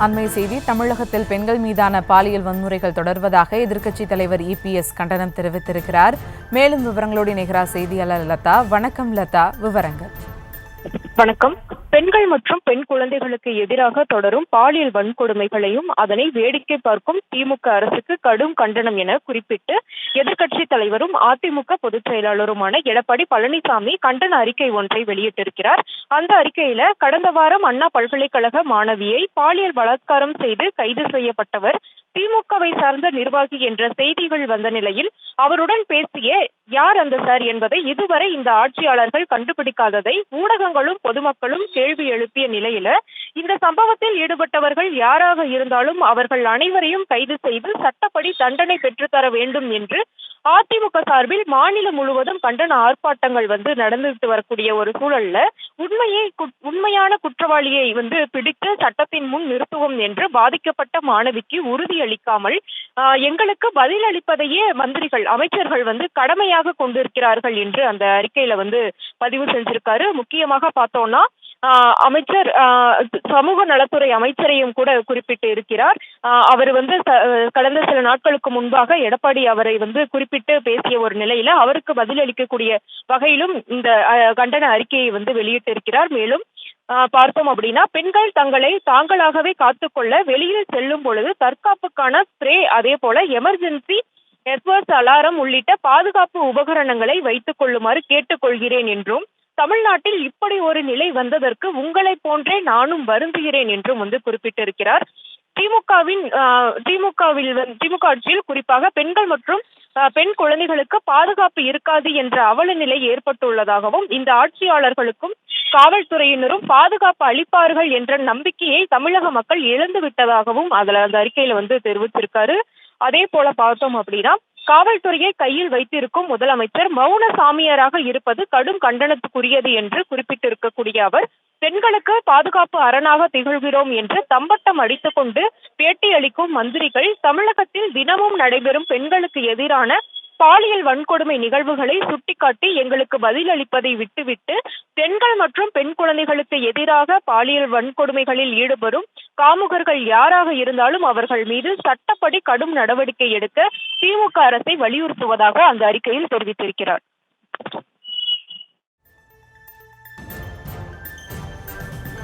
அண்மை செய்தி. தமிழகத்தில் பெண்கள் மீதான பாலியல் வன்முறைகள் தொடர்வதாக எதிர்க்கட்சித் தலைவர் இபிஎஸ் கண்டனம் தெரிவித்திருக்கிறார். மேலும் விவரங்களோடு இணைகிறார் செய்தியாளர் லதா. வணக்கம் லதா, விவரங்கள். வணக்கம். பெண்கள் மற்றும் பெண் குழந்தைகளுக்கு எதிராக தொடரும் பாலியல் வன்கொடுமைகளையும் அதனை வேடிக்கை பார்க்கும் திமுக அரசுக்கு கடும் கண்டனம் என குறிப்பிட்டு எதிர்க்கட்சி தலைவரும் அதிமுக பொதுச் செயலாளருமான எடப்பாடி பழனிசாமி கண்டன அறிக்கை ஒன்றை வெளியிட்டிருக்கிறார். அந்த அறிக்கையில கடந்த வாரம் அண்ணா பல்கலைக்கழக மாணவியை பாலியல் பலாத்காரம் செய்து கைது செய்யப்பட்டவர் திமுகவை சார்ந்த நிர்வாகி என்ற செய்திகள் வந்த நிலையில் அவருடன் பேசிய யார் அந்த சார் என்பதை இதுவரை இந்த ஆட்சியாளர்கள் கண்டுபிடிக்காததை ஊடகங்களும் பொதுமக்களும் கேள்வி எழுப்பிய நிலையில இந்த சம்பவத்தில் ஈடுபட்டவர்கள் யாராக இருந்தாலும் அவர்கள் அனைவரையும் கைது செய்து சட்டப்படி தண்டனை பெற்றுத்தர வேண்டும் என்று அதிமுக சார்பில் மாநிலம் முழுவதும் கண்டன ஆர்ப்பாட்டங்கள் நடந்துட்டு வரக்கூடிய ஒரு சூழல்ல உண்மையான குற்றவாளியை பிடித்து சட்டத்தின் முன் நிறுத்துவோம் என்று பாதிக்கப்பட்ட மாணவிக்கு உறுதியளிக்காமல் எங்களுக்கு பதில் அளிப்பதையே மந்திரிகள் அமைச்சர்கள் கடமையாக கொண்டிருக்கிறார்கள் என்று அந்த அறிக்கையில பதிவு செஞ்சிருக்காரு. முக்கியமாக பார்த்தோம்னா அமைச்சர் சமூக நலத்துறை அமைச்சரையும் கூட குறிப்பிட்டு இருக்கிறார். அவர் கடந்த சில நாட்களுக்கு முன்பாக எடப்பாடி அவரை குறிப்பிட்டு பேசிய ஒரு நிலையில அவருக்கு பதில் அளிக்கக்கூடிய வகையிலும் இந்த கண்டன அறிக்கையை வெளியிட்டு இருக்கிறார். மேலும் பார்த்தோம் அப்படின்னா பெண்கள் தங்களை தாங்களாகவே காத்துக்கொள்ள வெளியில் செல்லும் பொழுது தற்காப்புக்கான ஸ்ப்ரே, அதே போல எமர்ஜென்சி நெட்வொர்க் அலாரம் உள்ளிட்ட பாதுகாப்பு உபகரணங்களை வைத்துக் கொள்ளுமாறு கேட்டுக்கொள்கிறேன் என்றும், தமிழ்நாட்டில் இப்படி ஒரு நிலை வந்ததற்கு உங்களை போன்றே நானும் வருந்துகிறேன் என்றும் குறிப்பிட்டிருக்கிறார். திமுக ஆட்சியில் குறிப்பாக பெண்கள் மற்றும் பெண் குழந்தைகளுக்கு பாதுகாப்பு இருக்காது என்ற அவல நிலை ஏற்பட்டுள்ளதாகவும், இந்த ஆட்சியாளர்களுக்கும் காவல்துறையினரும் பாதுகாப்பு அளிப்பார்கள் என்ற நம்பிக்கையை தமிழக மக்கள் இழந்து விட்டதாகவும் அதுல அந்த அறிக்கையில தெரிவிச்சிருக்காரு. அதே போல பார்த்தோம் அப்படின்னா காவல்துறையை கையில் வைத்திருக்கும் முதலமைச்சர் மௌன சாமியாராக இருப்பது கடும் கண்டனத்துக்குரியது என்று குறிப்பிட்டிருக்கக்கூடிய அவர், பெண்களுக்கு பாதுகாப்பு அரணாக திகழ்கிறோம் என்று தம்பட்டம் அடித்துக் கொண்டு பேட்டியளிக்கும் மந்திரிகள் தமிழகத்தில் தினமும் நடைபெறும் பெண்களுக்கு எதிரான பாலியல் வன்கொடுமை நிகழ்வுகளை சுட்டிக்காட்டி எங்களுக்கு பதில் அளிப்பதை விட்டுவிட்டு பெண்கள் மற்றும் பெண் குழந்தைகளுக்கு எதிராக பாலியல் வன்கொடுமைகளில் ஈடுபடும் காமுகர்கள் யாராக இருந்தாலும் அவர்கள் மீது சட்டப்படி கடும் நடவடிக்கை எடுக்க திமுக அரசை வலியுறுத்துவதாக அந்த அறிக்கையில் தெரிவித்திருக்கிறார்.